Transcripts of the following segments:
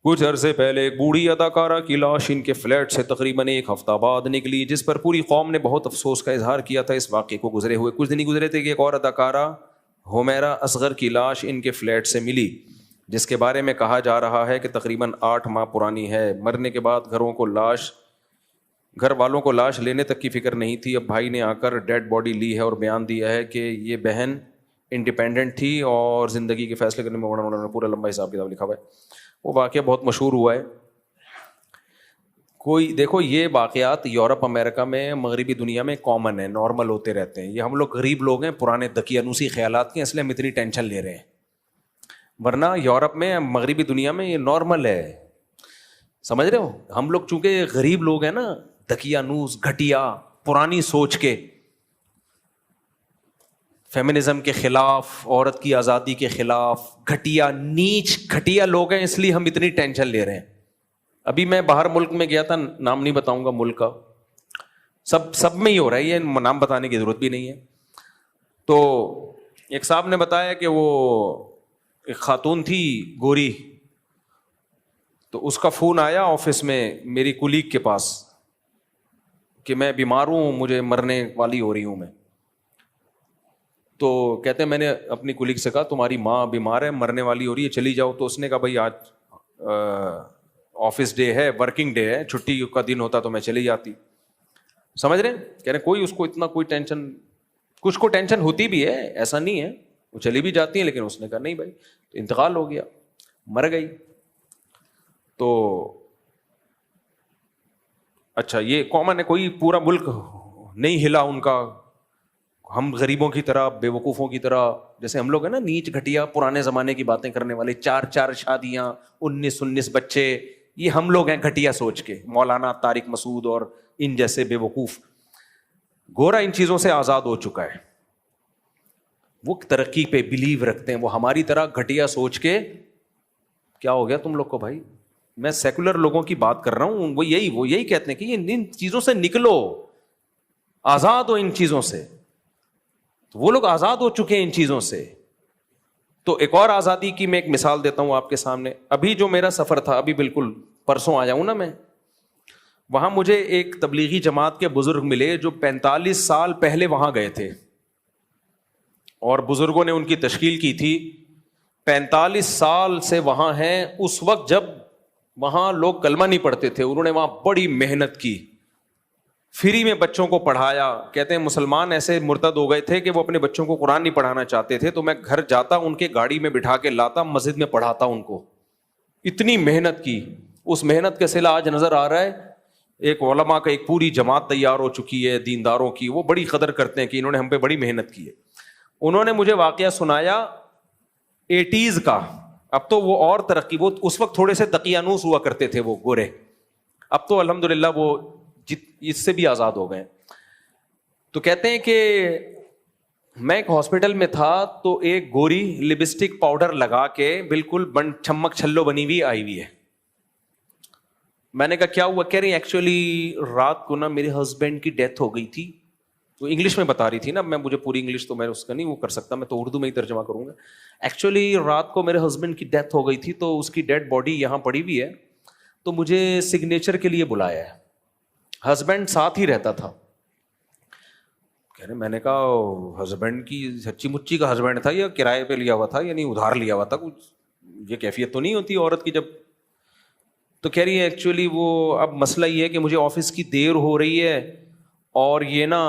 کچھ عرصے پہلے ایک بوڑھی اداکارہ کی لاش ان کے فلیٹ سے تقریباً ایک ہفتہ بعد نکلی، جس پر پوری قوم نے بہت افسوس کا اظہار کیا تھا۔ اس واقعے کو گزرے ہوئے کچھ دن ہی گزرے تھے کہ ایک اور اداکارہ حمیرہ اصغر کی لاش ان کے فلیٹ سے ملی، جس کے بارے میں کہا جا رہا ہے کہ تقریباً 8 ماہ پرانی ہے۔ مرنے کے بعد گھر والوں کو لاش لینے تک کی فکر نہیں تھی۔ اب بھائی نے آ کر ڈیڈ باڈی لی ہے اور بیان دیا ہے کہ یہ بہن انڈیپینڈنٹ تھی اور زندگی کے فیصلے کرنے میں پورا لمبا حساب کتاب لکھا ہوا ہے۔ وہ واقعہ بہت مشہور ہوا ہے۔ دیکھو یہ واقعات یورپ امریکہ میں مغربی دنیا میں کامن ہے، نارمل ہوتے رہتے ہیں۔ یہ ہم لوگ غریب لوگ ہیں، پرانے دقیانوسی خیالات کے، اس لیے ہم اتنی ٹینشن لے رہے ہیں، ورنہ یورپ میں مغربی دنیا میں یہ نارمل ہے۔ سمجھ رہے ہو؟ ہم لوگ چونکہ غریب لوگ ہیں نا، دقیانوس، گھٹیا، پرانی سوچ کے، فیمنزم کے خلاف، عورت کی آزادی کے خلاف، گھٹیا نیچ گھٹیا لوگ ہیں، اس لیے ہم اتنی ٹینشن لے رہے ہیں۔ ابھی میں باہر ملک میں گیا تھا، نام نہیں بتاؤں گا ملک کا، سب میں ہی ہو رہا ہے، یہ نام بتانے کی ضرورت بھی نہیں ہے۔ تو ایک صاحب نے بتایا کہ وہ ایک خاتون تھی گوری، تو اس کا فون آیا آفس میں میری کولیگ کے پاس کہ میں بیمار ہوں، مجھے مرنے والی ہو رہی ہوں میں۔ تو کہتے ہیں میں نے اپنی کولیگ سے کہا تمہاری ماں بیمار ہے، مرنے والی ہو رہی ہے، چلی جاؤ۔ تو اس نے کہا بھائی آج آفس ڈے ہے، ورکنگ ڈے ہے، چھٹی کا دن ہوتا تو میں چلی جاتی۔ سمجھ رہے ہیں؟ کہہ رہے کوئی اس کو اتنا کوئی ٹینشن، کچھ کو ٹینشن ہوتی بھی ہے، ایسا نہیں ہے، وہ چلی بھی جاتی ہیں، لیکن اس نے کہا نہیں بھائی، تو انتقال ہو گیا، مر گئی۔ تو اچھا یہ کامن ہے، کوئی پورا ملک نہیں ہلا ان کا، ہم غریبوں کی طرح، بے وقوفوں کی طرح، جیسے ہم لوگ ہیں نا نیچ گھٹیا پرانے زمانے کی باتیں کرنے والے، 4 شادیاں، 19 بچے، یہ ہم لوگ ہیں گھٹیا سوچ کے، مولانا طارق مسعود اور ان جیسے بے وقوف۔ گورا ان چیزوں سے آزاد ہو چکا ہے، وہ ترقی پہ بلیو رکھتے ہیں، وہ ہماری طرح گھٹیا سوچ کے۔ کیا ہو گیا تم لوگ کو بھائی؟ میں سیکولر لوگوں کی بات کر رہا ہوں، وہ یہی کہتے ہیں کہ ان چیزوں سے نکلو، آزاد ہو ان چیزوں سے۔ تو وہ لوگ آزاد ہو چکے ہیں ان چیزوں سے۔ تو ایک اور آزادی کی میں ایک مثال دیتا ہوں آپ کے سامنے۔ ابھی جو میرا سفر تھا، ابھی بالکل پرسوں آیا ہوں نا میں، وہاں مجھے ایک تبلیغی جماعت کے بزرگ ملے جو 45 سال پہلے وہاں گئے تھے، اور بزرگوں نے ان کی تشکیل کی تھی۔ 45 سال سے وہاں ہیں۔ اس وقت جب وہاں لوگ کلمہ نہیں پڑھتے تھے، انہوں نے وہاں بڑی محنت کی، فری میں بچوں کو پڑھایا۔ کہتے ہیں مسلمان ایسے مرتد ہو گئے تھے کہ وہ اپنے بچوں کو قرآن نہیں پڑھانا چاہتے تھے، تو میں گھر جاتا، ان کے گاڑی میں بٹھا کے لاتا، مسجد میں پڑھاتا ان کو۔ اتنی محنت کی، اس محنت کا صلہ آج نظر آ رہا ہے۔ ایک علماء کا ایک پوری جماعت تیار ہو چکی ہے دینداروں کی، وہ بڑی قدر کرتے ہیں کہ انہوں نے ہم پہ بڑی محنت کی ہے۔ انہوں نے مجھے واقعہ سنایا 80s کا، اب تو وہ اور ترقی، وہ اس وقت تھوڑے سے دقیانوس ہوا کرتے تھے وہ گورے، اب تو الحمدللہ وہ اس سے بھی آزاد ہو گئے۔ تو کہتے ہیں کہ میں ایک ہاسپٹل میں تھا، تو ایک گوری لپسٹک پاؤڈر لگا کے بالکل چھمک چھلو بنی ہوئی آئی ہوئی ہے۔ میں نے کہا کیا ہوا؟ کہہ رہی ایکچولی رات کو نا میرے ہسبینڈ کی ڈیتھ ہو گئی تھی۔ تو انگلش میں بتا رہی تھی نا، مجھے پوری انگلش تو میں اس کا نہیں وہ کر سکتا، میں تو اردو میں ہی ترجمہ کروں گا۔ ایکچولی رات کو میرے ہسبینڈ کی ڈیتھ ہو گئی تھی، تو اس کی ڈیڈ باڈی یہاں پڑی ہوئی ہے، تو مجھے سگنیچر کے لیے بلایا ہے۔ ہسبینڈ ساتھ ہی رہتا تھا۔ کہہ رہے میں نے کہا ہسبینڈ کی سچی مچی کا ہسبینڈ تھا یا کرائے پہ لیا ہوا تھا، یعنی ادھار لیا ہوا تھا؟ کچھ یہ کیفیت تو نہیں ہوتی عورت کی جب۔ تو کہہ رہی ہے ایکچولی وہ اب مسئلہ یہ ہے کہ مجھے آفس کی دیر ہو رہی ہے، اور یہ نا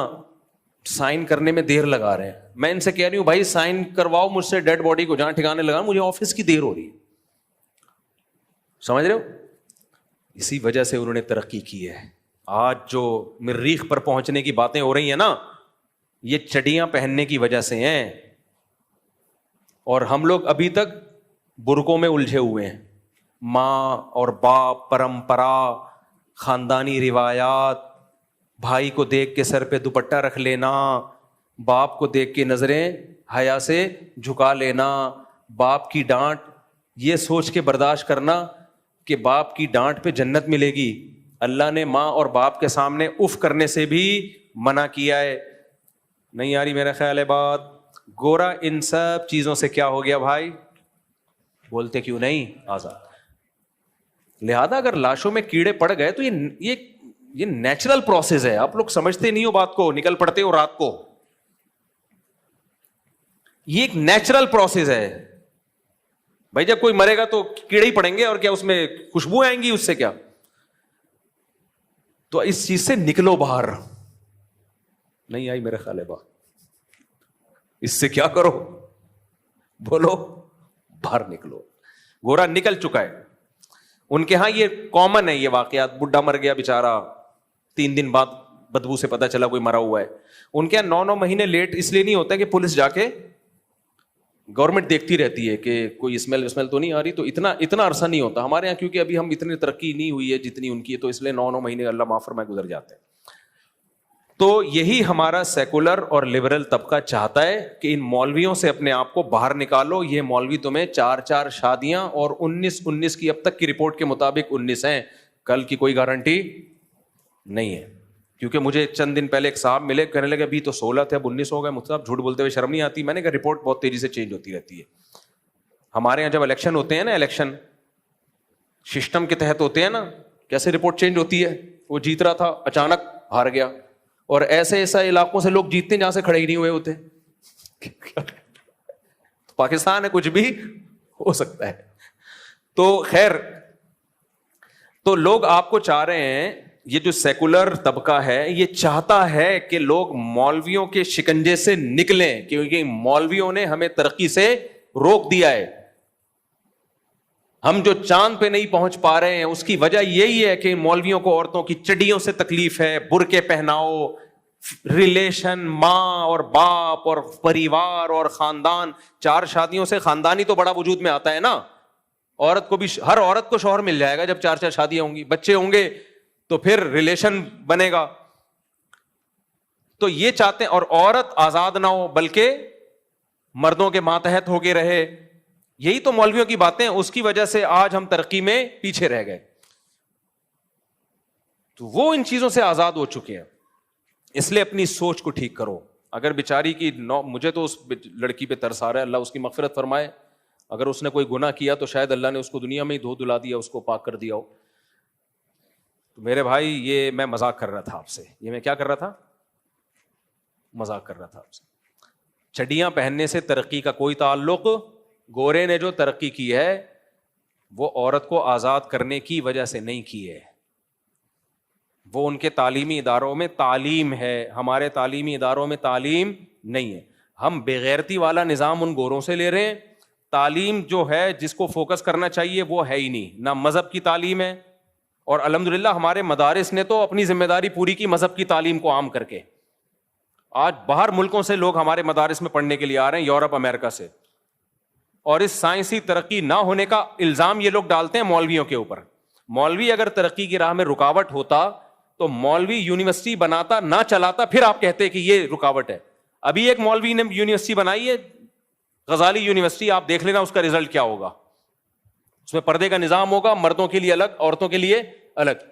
سائن کرنے میں دیر لگا رہے ہیں۔ میں ان سے کہہ رہی ہوں بھائی سائن کرواؤ مجھ سے ڈیڈ باڈی کو جہاں ٹھکانے لگا، مجھے آفس کی دیر ہو رہی ہے۔ سمجھ رہے ہو؟ اسی وجہ سے انہوں نے ترقی کی ہے۔ آج جو مریخ پر پہنچنے کی باتیں ہو رہی ہیں نا، یہ چڈیاں پہننے کی وجہ سے ہیں، اور ہم لوگ ابھی تک برقعوں میں الجھے ہوئے ہیں۔ ماں اور باپ، پرمپرا، خاندانی روایات، بھائی کو دیکھ کے سر پہ دوپٹہ رکھ لینا، باپ کو دیکھ کے نظریں حیا سے جھکا لینا، باپ کی ڈانٹ، یہ سوچ کے برداشت کرنا کہ باپ کی ڈانٹ پہ جنت ملے گی۔ اللہ نے ماں اور باپ کے سامنے اف کرنے سے بھی منع کیا ہے۔ نہیں آ رہی میرا خیال ہے بات؟ گورا ان سب چیزوں سے کیا ہو گیا بھائی؟ بولتے کیوں نہیں؟ آزاد۔ لہذا اگر لاشوں میں کیڑے پڑ گئے تو یہ نیچرل پروسیس ہے. آپ لوگ سمجھتے نہیں ہو بات کو, نکل پڑتے ہو رات کو. یہ ایک نیچرل پروسیس ہے بھائی. جب کوئی مرے گا تو کیڑے ہی پڑیں گے, اور کیا اس میں خوشبو آئیں گی اس سے کیا؟ تو اس چیز سے نکلو باہر. نہیں آئی میرے خیال ہے بات. اس سے کیا کرو؟ بولو, باہر نکلو. گورا نکل چکا ہے. ان کے ہاں یہ کامن ہے یہ واقعات. بڈھا مر گیا بیچارہ, 3 دن بعد بدبو سے پتا چلا کوئی مرا ہوا ہے. ان کے یہاں 9 مہینے لیٹ اس لیے نہیں ہوتا کہ پولیس جا کے گورنمنٹ دیکھتی رہتی ہے کہ کوئی اسمیل تو نہیں آ رہی, تو اتنا عرصہ نہیں ہوتا ہمارے یہاں, کیونکہ ابھی ہم اتنی ترقی نہیں ہوئی ہے جتنی ان کی ہے, تو اس لیے 9 مہینے اللہ معاف فرمائے گزر جاتے ہیں. تو یہی ہمارا سیکولر اور لبرل طبقہ چاہتا ہے کہ ان مولویوں سے اپنے آپ کو باہر نکالو. یہ مولوی تمہیں 4 شادیاں اور 19 کی اب تک کی رپورٹ کے مطابق 19 ہیں, کل کی کوئی گارنٹی نہیں ہے. کیونکہ مجھے چند دن پہلے ایک صاحب ملے, کہنے لگے ابھی تو 16 تھے اب 19 ہو گئے. مجھ سے جھوٹ بولتے ہوئے شرم نہیں آتی؟ میں نے کہا رپورٹ بہت تیزی سے چینج ہوتی رہتی ہے. ہمارے یہاں جب الیکشن ہوتے ہیں نا, الیکشن سسٹم کے تحت ہوتے ہیں نا, کیسے رپورٹ چینج ہوتی ہے. وہ جیت رہا تھا, اچانک ہار گیا, اور ایسے علاقوں سے لوگ جیتتے ہیں جہاں سے کھڑے ہی نہیں ہوئے ہوتے. پاکستان ہے, کچھ بھی ہو سکتا ہے. تو خیر, تو لوگ آپ کو چاہ رہے ہیں, یہ جو سیکولر طبقہ ہے یہ چاہتا ہے کہ لوگ مولویوں کے شکنجے سے نکلیں, کیونکہ مولویوں نے ہمیں ترقی سے روک دیا ہے. ہم جو چاند پہ نہیں پہنچ پا رہے ہیں اس کی وجہ یہی ہے کہ مولویوں کو عورتوں کی چڈیوں سے تکلیف ہے, برقعے پہناؤ, ریلیشن, ماں اور باپ اور پریوار اور خاندان. 4 شادیوں سے خاندان ہی تو بڑا وجود میں آتا ہے نا. عورت کو بھی, ہر عورت کو شوہر مل جائے گا جب 4 شادیاں ہوں گی, بچے ہوں گے تو پھر ریلیشن بنے گا. تو یہ چاہتے ہیں, اور عورت آزاد نہ ہو بلکہ مردوں کے ماتحت ہو کے رہے. یہی تو مولویوں کی باتیں, اس کی وجہ سے آج ہم ترقی میں پیچھے رہ گئے. تو وہ ان چیزوں سے آزاد ہو چکے ہیں. اس لیے اپنی سوچ کو ٹھیک کرو. اگر بیچاری کی مجھے تو اس لڑکی پہ ترس آ رہا ہے, اللہ اس کی مغفرت فرمائے. اگر اس نے کوئی گناہ کیا تو شاید اللہ نے اس کو دنیا میں ہی دھو دلا دیا, اس کو پاک کر دیا ہو. تو میرے بھائی یہ میں مذاق کر رہا تھا آپ سے. یہ میں کیا کر رہا تھا؟ مذاق کر رہا تھا آپ سے. چڈیاں پہننے سے ترقی کا کوئی تعلق. گورے نے جو ترقی کی ہے وہ عورت کو آزاد کرنے کی وجہ سے نہیں کی ہے, وہ ان کے تعلیمی اداروں میں تعلیم ہے. ہمارے تعلیمی اداروں میں تعلیم نہیں ہے. ہم بےغیرتی والا نظام ان گوروں سے لے رہے ہیں. تعلیم جو ہے جس کو فوکس کرنا چاہیے وہ ہے ہی نہیں. نہ مذہب کی تعلیم ہے, اور الحمدللہ ہمارے مدارس نے تو اپنی ذمہ داری پوری کی مذہب کی تعلیم کو عام کر کے. آج باہر ملکوں سے لوگ ہمارے مدارس میں پڑھنے کے لیے آ رہے ہیں, یورپ امریکہ سے. اور اس سائنسی ترقی نہ ہونے کا الزام یہ لوگ ڈالتے ہیں مولویوں کے اوپر. مولوی اگر ترقی کی راہ میں رکاوٹ ہوتا تو مولوی یونیورسٹی بناتا نہ چلاتا, پھر آپ کہتے کہ یہ رکاوٹ ہے. ابھی ایک مولوی نے یونیورسٹی بنائی ہے, غزالی یونیورسٹی, آپ دیکھ لینا اس کا رزلٹ کیا ہوگا. اس میں پردے کا نظام ہوگا, مردوں کے لیے الگ, عورتوں کے لیے الگ.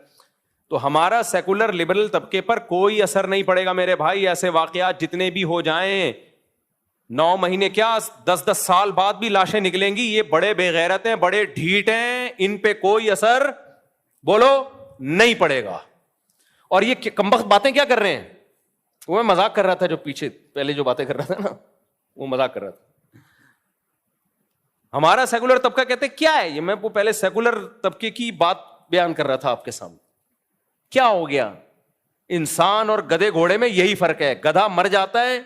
تو ہمارا سیکولر لبرل طبقے پر کوئی اثر نہیں پڑے گا میرے بھائی. ایسے واقعات جتنے بھی ہو جائیں, 9 مہینے کیا 10 سال بعد بھی لاشیں نکلیں گی. یہ بڑے بے غیرت ہیں, بڑے ڈھیٹ ہیں, ان پہ کوئی اثر بولو نہیں پڑے گا. اور یہ کمبخت باتیں کیا کر رہے ہیں, وہ میں مذاق کر رہا تھا, جو پیچھے پہلے جو باتیں کر رہا تھا نا وہ مذاق کر رہا تھا. ہمارا سیکولر طبقہ کہتے کیا ہے یہ, میں وہ پہلے سیکولر طبقے کی بات بیان کر رہا تھا آپ کے سامنے. کیا ہو گیا؟ انسان اور گدھے گھوڑے میں یہی فرق ہے. گدھا مر جاتا ہے,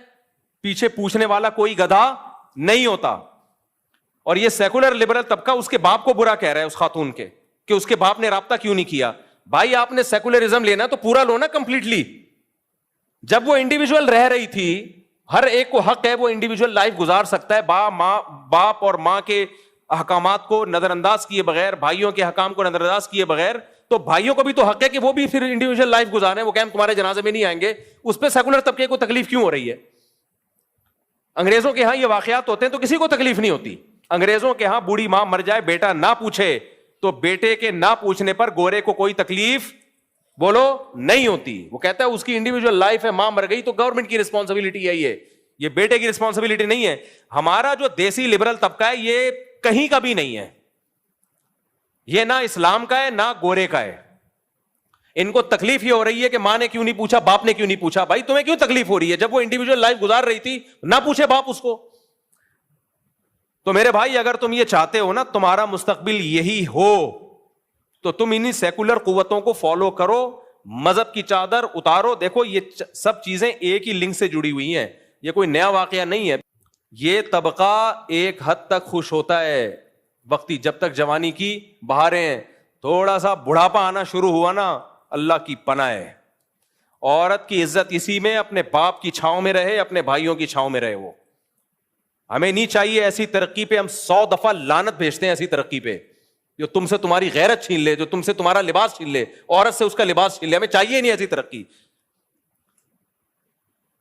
پیچھے پوچھنے والا کوئی گدھا نہیں ہوتا. اور یہ سیکولر لبرل طبقہ اس کے باپ کو برا کہہ رہا ہے, اس خاتون کے, کہ اس کے باپ نے رابطہ کیوں نہیں کیا. بھائی آپ نے سیکولرزم لینا تو پورا لو نا, کمپلیٹلی. جب وہ انڈیویجول رہ رہی تھی, ہر ایک کو حق ہے وہ انڈیویجول لائف گزار سکتا ہے, باپ اور ماں کے احکامات کو نظر انداز کیے بغیر, بھائیوں کے حکام کو نظر انداز کیے بغیر. تو بھائیوں کو بھی تو حق ہے کہ وہ بھی پھر انڈیویجول لائف گزاریں. وہ کہ ہم تمہارے جنازے میں نہیں آئیں گے, اس پہ سیکولر طبقے کو تکلیف کیوں ہو رہی ہے؟ انگریزوں کے ہاں یہ واقعات ہوتے ہیں تو کسی کو تکلیف نہیں ہوتی. انگریزوں کے ہاں بوڑھی ماں مر جائے, بیٹا نہ پوچھے, تو بیٹے کے نہ پوچھنے پر گورے کو کوئی تکلیف بولو نہیں ہوتی. وہ کہتا ہے اس کی انڈیویجول لائف ہے, ماں مر گئی تو گورنمنٹ کی رسپانسبلٹی ہے, یہ بیٹے کی رسپانسبلٹی نہیں ہے. ہمارا جو دیسی لبرل طبقہ ہے یہ کہیں کا بھی نہیں ہے. یہ نہ اسلام کا ہے نہ گورے کا ہے. ان کو تکلیف یہ ہو رہی ہے کہ ماں نے کیوں نہیں پوچھا, باپ نے کیوں نہیں پوچھا. بھائی تمہیں کیوں تکلیف ہو رہی ہے؟ جب وہ انڈیویجول لائف گزار رہی تھی نہ پوچھے باپ اس کو. تو میرے بھائی اگر تم یہ چاہتے ہو نا تمہارا مستقبل یہی ہو تو تم انہی سیکولر قوتوں کو فالو کرو, مذہب کی چادر اتارو. دیکھو یہ سب چیزیں ایک ہی لنک سے جڑی ہوئی ہیں, یہ کوئی نیا واقعہ نہیں ہے. یہ طبقہ ایک حد تک خوش ہوتا ہے وقتی, جب تک جوانی کی بہاریں ہیں. تھوڑا سا بڑھاپا آنا شروع ہوا نا, اللہ کی پناہ ہے. عورت کی عزت اسی میں اپنے باپ کی چھاؤں میں رہے, اپنے بھائیوں کی چھاؤں میں رہے. وہ ہمیں نہیں چاہیے ایسی ترقی پہ, ہم 100 دفعہ لعنت بھیجتے ہیں ایسی ترقی پہ جو تم سے تمہاری غیرت چھین لے, جو تم سے تمہارا لباس چھین لے, عورت سے اس کا لباس چھین لے. ہمیں چاہیے نہیں ایسی ترقی.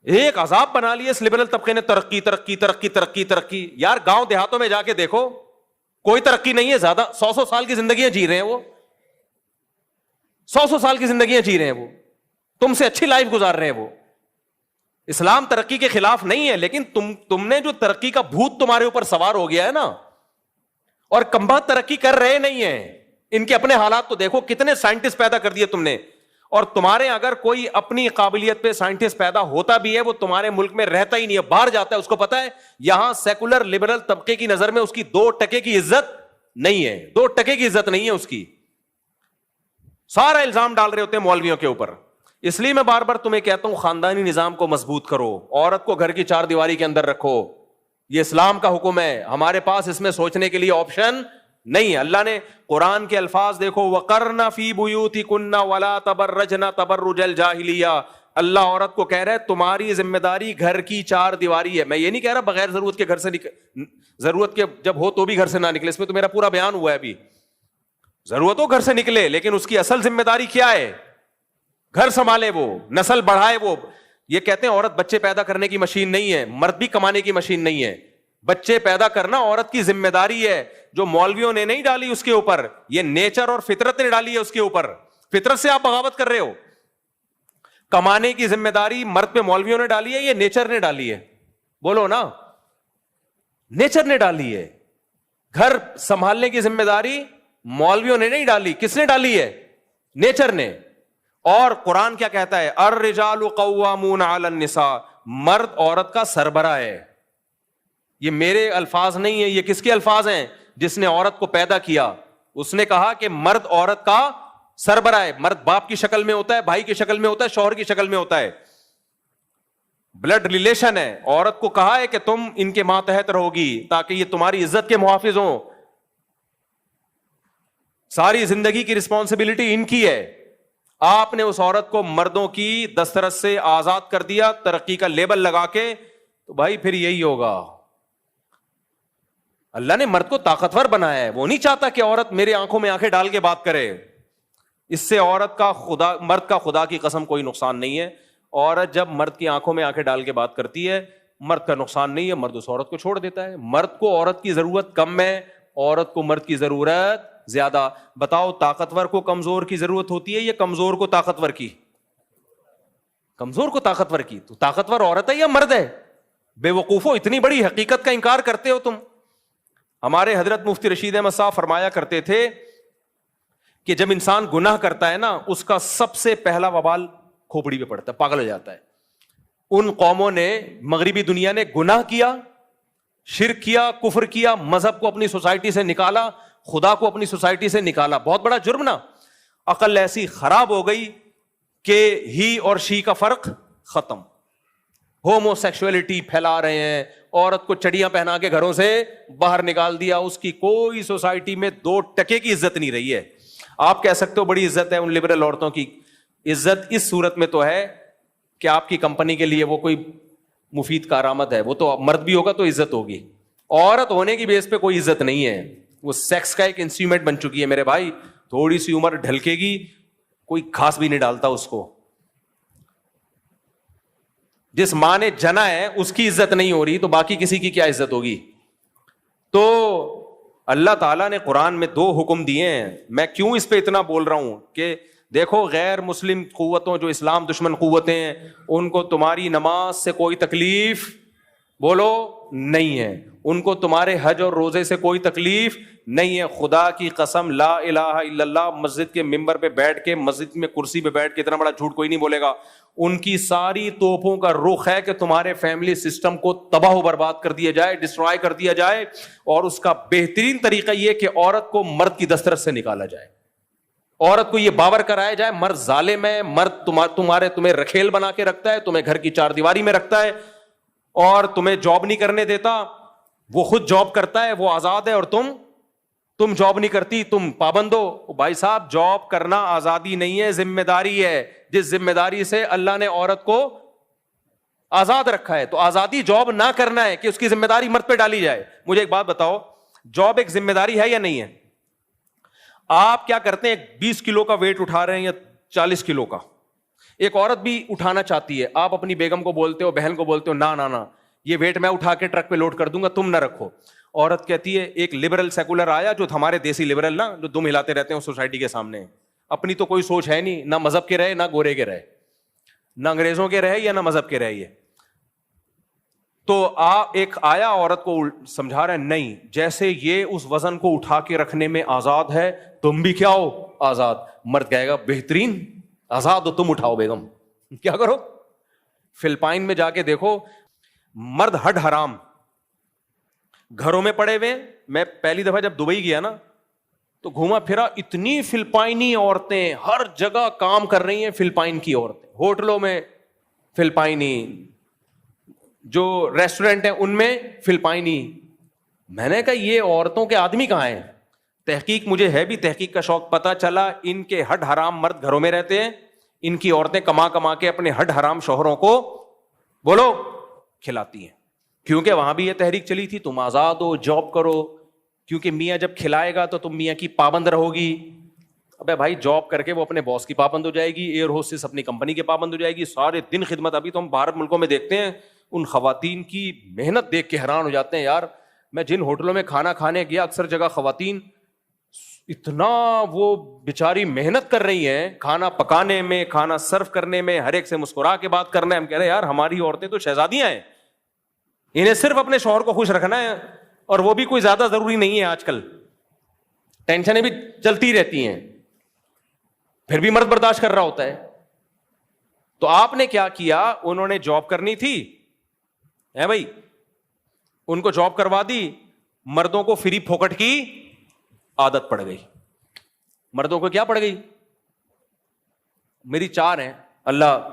ایک عذاب بنا لیے اس لبرل طبقے نے, ترقی ترقی ترقی ترقی ترقی. یار گاؤں دیہاتوں میں جا کے دیکھو, کوئی ترقی نہیں ہے. زیادہ 100 سال کی زندگیاں جی رہے ہیں وہ, 100 سال کی زندگیاں جی رہے ہیں وہ, تم سے اچھی لائف گزار رہے ہیں وہ. اسلام ترقی کے خلاف نہیں ہے, لیکن تم نے جو ترقی کا بھوت تمہارے اوپر سوار ہو گیا ہے نا, اور کمبخت ترقی کر رہے نہیں ہیں. ان کے اپنے حالات تو دیکھو, کتنے سائنٹسٹ پیدا کر دیے تم نے. اور تمہارے اگر کوئی اپنی قابلیت پہ سائنٹسٹ پیدا ہوتا بھی ہے وہ تمہارے ملک میں رہتا ہی نہیں ہے, باہر جاتا ہے. اس کو پتا ہے یہاں سیکولر لبرل طبقے کی نظر میں اس کی 2% کی عزت نہیں ہے, 2% کی عزت نہیں ہے اس کی. سارا الزام ڈال رہے ہوتے ہیں مولویوں کے اوپر. اس لیے میں بار بار تمہیں کہتا ہوں خاندانی نظام کو مضبوط کرو, عورت کو گھر کی 4 دیواری کے اندر رکھو. یہ اسلام کا حکم ہے, ہمارے پاس اس میں سوچنے کے لیے آپشن نہیں ہے. اللہ نے قرآن کے الفاظ دیکھو, وَقَرْنَ فِي بُيُوتِكُنَّ وَلَا تَبَرَّجْنَ تَبَرُّجَ الْجَاهِلِيَّةِ. اللہ عورت کو کہہ رہا ہے تمہاری ذمہ داری گھر کی 4 دیواری ہے. میں یہ نہیں کہہ رہا بغیر ضرورت کے گھر سے ضرورت کے جب ہو تو بھی گھر سے نہ نکلے, اس میں تو میرا پورا بیان ہوا ہے. ابھی ضرورت ہو گھر سے نکلے, لیکن اس کی اصل ذمہ داری کیا ہے؟ گھر سنبھالے, وہ نسل بڑھائے. وہ یہ کہتے ہیں عورت بچے پیدا کرنے کی مشین نہیں ہے, مرد بھی کمانے کی مشین نہیں ہے. بچے پیدا کرنا عورت کی ذمہ داری ہے, جو مولویوں نے نہیں ڈالی اس کے اوپر, یہ نیچر اور فطرت نے ڈالی ہے اس کے اوپر. فطرت سے آپ بغاوت کر رہے ہو. کمانے کی ذمہ داری مرد پہ مولویوں نے ڈالی ہے, یہ نیچر نے ڈالی ہے؟ بولو نا, نیچر نے ڈالی ہے. گھر سنبھالنے کی ذمہ داری مولویوں نے نہیں ڈالی, کس نے ڈالی ہے؟ نیچر نے. اور قرآن کیا کہتا ہے؟ الرجال قوامون علی النساء, مرد عورت کا سربراہ ہے. یہ میرے الفاظ نہیں ہیں, یہ کس کے الفاظ ہیں؟ جس نے عورت کو پیدا کیا. اس نے کہا کہ مرد عورت کا سربراہ ہے. مرد باپ کی شکل میں ہوتا ہے, بھائی کی شکل میں ہوتا ہے, شوہر کی شکل میں ہوتا ہے, بلڈ ریلیشن ہے. عورت کو کہا ہے کہ تم ان کے ماتحت رہو گی تاکہ یہ تمہاری عزت کے محافظ ہوں. ساری زندگی کی رسپانسبلٹی ان کی ہے. آپ نے اس عورت کو مردوں کی دسترس سے آزاد کر دیا ترقی کا لیبل لگا کے, تو بھائی پھر یہی ہوگا. اللہ نے مرد کو طاقتور بنایا ہے, وہ نہیں چاہتا کہ عورت میرے آنکھوں میں آنکھیں ڈال کے بات کرے. اس سے عورت کا مرد کا خدا کی قسم کوئی نقصان نہیں ہے. عورت جب مرد کی آنکھوں میں آنکھیں ڈال کے بات کرتی ہے, مرد کا نقصان نہیں ہے, مرد اس عورت کو چھوڑ دیتا ہے. مرد کو عورت کی ضرورت کم ہے, عورت کو مرد کی ضرورت زیادہ. بتاؤ طاقتور کو کمزور کی ضرورت ہوتی ہے یا کمزور کو طاقتور کی؟ کمزور کو طاقتور کی. تو طاقتور عورت ہے یا مرد ہے؟ بے وقوفو, اتنی بڑی حقیقت کا انکار کرتے ہو تم. ہمارے حضرت مفتی رشید احمد صاحب فرمایا کرتے تھے کہ جب انسان گناہ کرتا ہے نا, اس کا سب سے پہلا وبال کھوپڑی پہ پڑتا ہے, پاگل ہو جاتا ہے. ان قوموں نے, مغربی دنیا نے گناہ کیا, شرک کیا, کفر کیا, مذہب کو اپنی سوسائٹی سے نکالا, خدا کو اپنی سوسائٹی سے نکالا. بہت بڑا جرم نا. عقل ایسی خراب ہو گئی کہ ہی اور شی کا فرق ختم. ہومو سیکشولیٹی پھیلا رہے ہیں, عورت کو چڑیاں پہنا کے گھروں سے باہر نکال دیا. اس کی کوئی سوسائٹی میں 2% کی عزت نہیں رہی ہے. آپ کہہ سکتے ہو بڑی عزت ہے ان لبرل عورتوں کی. عزت اس صورت میں تو ہے کہ آپ کی کمپنی کے لیے وہ کوئی مفید کارآمد ہے, وہ تو مرد بھی ہوگا تو عزت ہوگی. عورت ہونے کی بیس پہ کوئی عزت نہیں ہے. وہ سیکس کا ایک انسٹرومنٹ بن چکی ہے میرے بھائی. تھوڑی سی عمر ڈھلکے گی, کوئی گھاس بھی نہیں ڈالتا اس کو. جس ماں نے جنا ہے اس کی عزت نہیں ہو رہی تو باقی کسی کی کیا عزت ہوگی؟ تو اللہ تعالیٰ نے قرآن میں 2 حکم دیے ہیں. میں کیوں اس پہ اتنا بول رہا ہوں کہ دیکھو غیر مسلم قوتوں, جو اسلام دشمن قوتیں ہیں, ان کو تمہاری نماز سے کوئی تکلیف بولو نہیں ہے. ان کو تمہارے حج اور روزے سے کوئی تکلیف نہیں ہے. خدا کی قسم لا الہ الا اللہ, مسجد کے ممبر پہ بیٹھ کے, مسجد میں کرسی پہ بیٹھ کے اتنا بڑا جھوٹ کوئی نہیں بولے گا. ان کی ساری توپوں کا رخ ہے کہ تمہارے فیملی سسٹم کو تباہ و برباد کر دیا جائے, ڈسٹرائے کر دیا جائے, اور اس کا بہترین طریقہ یہ کہ عورت کو مرد کی دسترس سے نکالا جائے. عورت کو یہ باور کرایا جائے مرد ظالم ہے, مرد تمہیں رکھیل بنا کے رکھتا ہے, تمہیں گھر کی چار دیواری میں رکھتا ہے, اور تمہیں جاب نہیں کرنے دیتا. وہ خود جاب کرتا ہے, وہ آزاد ہے, اور تم جاب نہیں کرتی, تم پابند ہو. بھائی صاحب, جاب کرنا آزادی نہیں ہے, ذمہ داری ہے. جس ذمہ داری سے اللہ نے عورت کو آزاد رکھا ہے, تو آزادی جاب نہ کرنا ہے کہ اس کی ذمہ داری مرد پہ ڈالی جائے. مجھے ایک بات بتاؤ, جاب ایک ذمہ داری ہے یا نہیں ہے؟ آپ کیا کرتے ہیں, 20 کلو کا ویٹ اٹھا رہے ہیں یا 40 کلو کا, ایک عورت بھی اٹھانا چاہتی ہے, آپ اپنی بیگم کو بولتے ہو, بہن کو بولتے ہو, نہ یہ ویٹ میں اٹھا کے ٹرک پہ لوڈ کر دوں گا, تم نہ رکھو. عورت کہتی ہے, ایک لبرل سیکولر آیا جو ہمارے دیسی لبرل نا, جو دم ہلاتے رہتے ہیں سوسائٹی کے سامنے, اپنی تو کوئی سوچ ہے نہیں, نہ مذہب کے رہے, نہ گورے کے رہے, نہ انگریزوں کے رہے یا نہ مذہب کے رہے. یہ تو ایک آیا عورت کو سمجھا رہا ہے, نہیں, جیسے یہ اس وزن کو اٹھا کے رکھنے میں آزاد ہے, تم بھی کیا ہو, آزاد. مرد کہے گا, بہترین, آزاد ہو تم, اٹھاؤ بیگم. کیا کرو؟ فلپائن میں جا کے دیکھو, مرد ہڈ حرام گھروں میں پڑے ہوئے. میں پہلی دفعہ جب دبئی گیا نا تو گھوما پھرا, اتنی فلپائنی عورتیں ہر جگہ کام کر رہی ہیں. فلپائن کی عورتیں ہوٹلوں میں فلپائنی, جو ریسٹورنٹ ہیں ان میں فلپائنی. میں نے کہا یہ عورتوں کے آدمی کہاں ہیں؟ تحقیق مجھے ہے بھی تحقیق کا شوق, پتا چلا ان کے ہڈ حرام مرد گھروں میں رہتے ہیں, ان کی عورتیں کما کے اپنے ہڈ حرام شوہروں کو بولو کھلاتی ہیں. کیونکہ وہاں بھی یہ تحریک چلی تھی, تم آزاد ہو, جاب کرو, کیونکہ میاں جب کھلائے گا تو تم میاں کی پابند رہو گی. ابے بھائی, جاب کر کے وہ اپنے باس کی پابند ہو جائے گی, ایئر ہوسٹس اپنی کمپنی کے پابند ہو جائے گی, سارے دن خدمت. ابھی تو ہم باہر ملکوں میں دیکھتے ہیں, ان خواتین کی محنت دیکھ کے حیران ہو جاتے ہیں. یار میں جن ہوٹلوں میں کھانا کھانے گیا, اکثر جگہ خواتین اتنا وہ بیچاری محنت کر رہی ہیں کھانا پکانے میں, کھانا سرو کرنے میں, ہر ایک سے مسکرا کے بات کرنا ہے. ہم کہہ رہے ہیں یار ہماری عورتیں تو شہزادیاں ہیں, انہیں صرف اپنے شوہر کو خوش رکھنا ہے, اور وہ بھی کوئی زیادہ ضروری نہیں ہے. آج کل ٹینشنیں بھی چلتی رہتی ہیں, پھر بھی مرد برداشت کر رہا ہوتا ہے. تو آپ نے کیا کیا, انہوں نے جاب کرنی تھی ہے بھائی, ان کو جاب کروا دی, مردوں کو فری پھوکٹ کی عادت پڑ گئی. مردوں کو کیا پڑ گئی؟ میری 4 ہیں, اللہ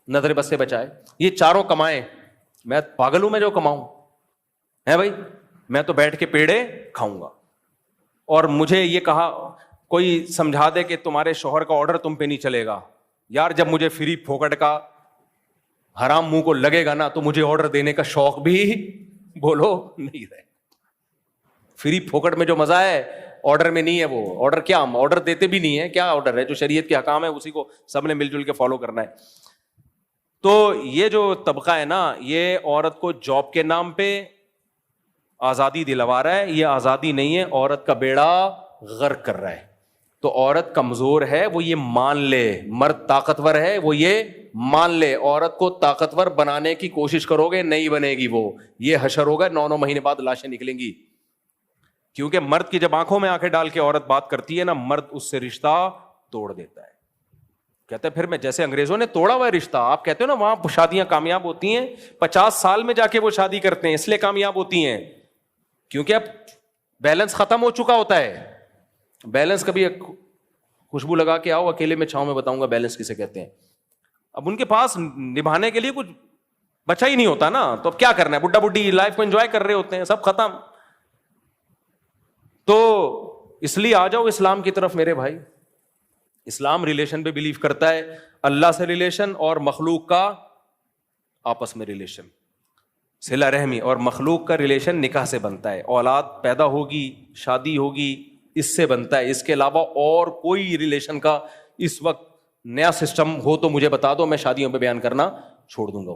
نظر بس سے بچائے, یہ چاروں کمائیں, میں پاگل ہوں میں جو کماؤں ہے بھائی, میں تو بیٹھ کے پیڑے کھاؤں گا. اور مجھے یہ کہا کوئی سمجھا دے کہ تمہارے شوہر کا آرڈر تم پہ نہیں چلے گا. یار جب مجھے فری پھوکٹ کا حرام منہ کو لگے گا نا, تو مجھے آرڈر دینے کا شوق بھی بولو نہیں رہے. فری پھوکٹ میں جو مزہ ہے آرڈر میں نہیں ہے. وہ آرڈر کیا, ہم آرڈر دیتے بھی نہیں ہے, کیا آرڈر ہے؟ جو شریعت کے حکام ہے اسی کو سب نے مل جل کے فالو کرنا ہے. تو یہ جو طبقہ ہے نا, یہ عورت کو جاب کے نام پہ آزادی دلوا رہا ہے. یہ آزادی نہیں ہے, عورت کا بیڑا غرق کر رہا ہے. تو عورت کمزور ہے, وہ یہ مان لے, مرد طاقتور ہے, وہ یہ مان لے. عورت کو طاقتور بنانے کی کوشش کرو گے, نہیں بنے گی وہ, یہ حشر ہوگا, 9 مہینے بعد لاشیں نکلیں گی. کیونکہ مرد کی جب آنکھوں میں آنکھیں ڈال کے عورت بات کرتی ہے نا, مرد اس سے رشتہ توڑ دیتا ہے. کہتے ہیں پھر میں, جیسے انگریزوں نے توڑا ہوا رشتہ, آپ کہتے ہو نا وہاں شادیاں کامیاب ہوتی ہیں, 50 سال میں جا کے وہ شادی کرتے ہیں, اس لیے کامیاب ہوتی ہیں کیونکہ اب بیلنس ختم ہو چکا ہوتا ہے. بیلنس کبھی خوشبو لگا کے آؤ اکیلے میں چھاؤں میں بتاؤں گا بیلنس کسے کہتے ہیں. اب ان کے پاس نبھانے کے لیے کچھ بچا ہی نہیں ہوتا نا, تو اب کیا کرنا ہے, بڈھا بڈھی لائف کو انجوائے کر رہے ہوتے ہیں, سب ختم. تو اس لیے آ جاؤ اسلام کی طرف میرے بھائی. اسلام ریلیشن پہ بلیو کرتا ہے, اللہ سے ریلیشن اور مخلوق کا آپس میں ریلیشن, صلہ رحمی, اور مخلوق کا ریلیشن نکاح سے بنتا ہے. اولاد پیدا ہوگی, شادی ہوگی, اس سے بنتا ہے. اس کے علاوہ اور کوئی ریلیشن کا اس وقت نیا سسٹم ہو تو مجھے بتا دو, میں شادیوں پہ بیان کرنا چھوڑ دوں گا.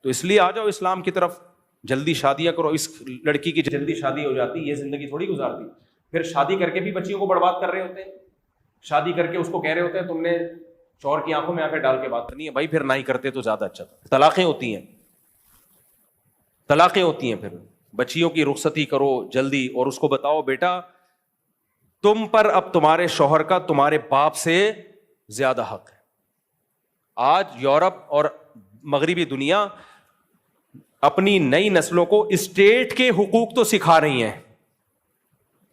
تو اس لیے آ جاؤ اسلام کی طرف, جلدی شادیاں کرو. اس لڑکی کی جلدی شادی ہو جاتی, یہ زندگی تھوڑی گزارتی. پھر شادی کر کے بھی بچیوں کو برباد کر رہے ہوتے ہیں, شادی کر کے اس کو کہہ رہے ہوتے ہیں تم نے شوہر کی آنکھوں میں آ کے ڈال کے بات کرنی ہے. بھائی پھر نہ ہی کرتے تو زیادہ اچھا تھا. طلاقیں ہوتی ہیں, طلاقیں ہوتی ہیں. پھر بچیوں کی رخصتی کرو جلدی اور اس کو بتاؤ بیٹا تم پر اب تمہارے شوہر کا تمہارے باپ سے زیادہ حق ہے. آج یورپ اور مغربی دنیا اپنی نئی نسلوں کو اسٹیٹ کے حقوق تو سکھا رہی ہیں,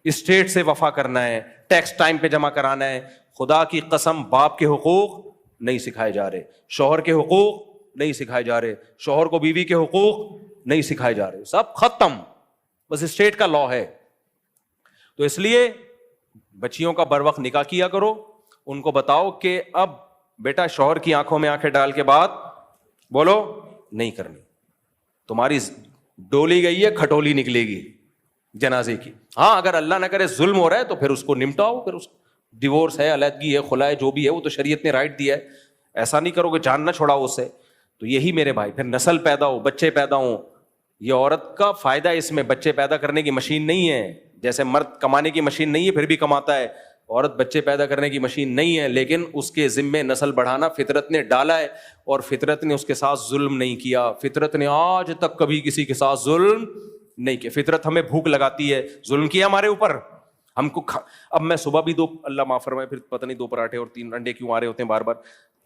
اسٹیٹ سے وفا کرنا ہے, ٹیکس ٹائم پہ جمع کرانا ہے. خدا کی قسم باپ کے حقوق نہیں سکھائے جا رہے, شوہر کے حقوق نہیں سکھائے جا رہے, شوہر کو بیوی کے حقوق نہیں سکھائے جا رہے, سب ختم, بس اسٹیٹ کا لا ہے. تو اس لیے بچیوں کا بر وقت نکاح کیا کرو, ان کو بتاؤ کہ اب بیٹا شوہر کی آنکھوں میں آنکھیں ڈال کے بات بولو نہیں کرنی, تمہاری ڈولی گئی ہے کھٹولی نکلے گی جنازے کی. ہاں اگر اللہ نہ کرے ظلم ہو رہا ہے تو پھر اس کو نمٹاؤ, پھر اس ڈیورس ہے, علیحدگی ہے, خلا ہے, جو بھی ہے وہ تو شریعت نے رائٹ دیا ہے, ایسا نہیں کرو کہ جان نہ چھوڑاؤ اس سے. تو یہی میرے بھائی پھر نسل پیدا ہو, بچے پیدا ہوں. یہ عورت کا فائدہ اس میں بچے پیدا کرنے کی مشین نہیں ہے, جیسے مرد کمانے کی مشین نہیں ہے پھر بھی کماتا ہے, عورت بچے پیدا کرنے کی مشین نہیں ہے, لیکن اس کے ذمے نسل بڑھانا فطرت نے ڈالا ہے, اور فطرت نے اس کے ساتھ ظلم نہیں کیا. فطرت نے آج تک کبھی کسی کے ساتھ ظلم نہیں کیا. فطرت ہمیں بھوک لگاتی ہے, ظلم کیا ہمارے اوپر, ہم کو اب میں صبح بھی اللہ معاف فرمائے, پھر پتہ نہیں 2 پراٹھے اور 3 انڈے کیوں آ رہے ہوتے ہیں بار بار,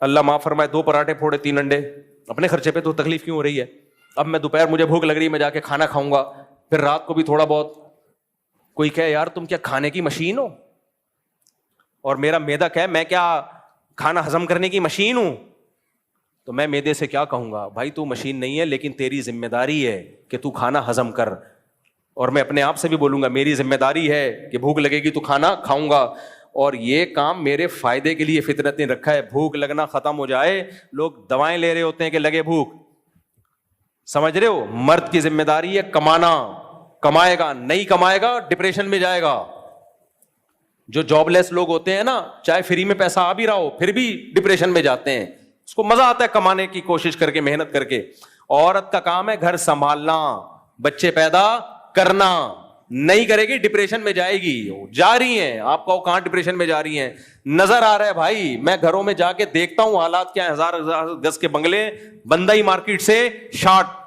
اللہ معاف فرمائے 2 پراٹھے پھوڑے 3 انڈے, اپنے خرچے پہ تو تکلیف کیوں ہو رہی ہے. اب میں دوپہر مجھے بھوک لگ رہی ہے, میں جا کے کھانا کھاؤں گا, پھر رات کو بھی تھوڑا بہت. کوئی کہے یار تم کیا کھانے کی مشین ہو, اور میرا معدہ کہے میں کیا کھانا ہضم کرنے کی مشین ہوں, تو میں معدے سے کیا کہوں گا, بھائی تو مشین نہیں ہے لیکن تیری ذمہ داری ہے کہ تو کھانا ہضم کر. اور میں اپنے آپ سے بھی بولوں گا میری ذمہ داری ہے کہ بھوک لگے گی تو کھانا کھاؤں گا, اور یہ کام میرے فائدے کے لیے فطرت نے رکھا ہے. بھوک لگنا ختم ہو جائے, لوگ دوائیں لے رہے ہوتے ہیں کہ لگے بھوک, سمجھ رہے ہو, مرد کی ذمہ داری ہے کمانا, کمائے گا, نہیں کمائے گا ڈپریشن میں جائے گا. جو جاب لیس لوگ ہوتے ہیں نا, چاہے فری میں پیسہ آ بھی رہا ہو پھر بھی ڈپریشن میں جاتے ہیں, اس کو مزہ آتا ہے کمانے کی کوشش کر کے, محنت کر کے. عورت کا کام ہے گھر سنبھالنا, بچے پیدا کرنا, نہیں کرے گی ڈپریشن میں جائے گی. جا رہی ہیں, آپ کو کہاں ڈپریشن میں جا رہی ہیں, نظر آ رہا ہے بھائی, میں گھروں میں جا کے دیکھتا ہوں حالات کیا, 1000 گز کے بنگلے, بندہ ہی مارکیٹ سے شارٹ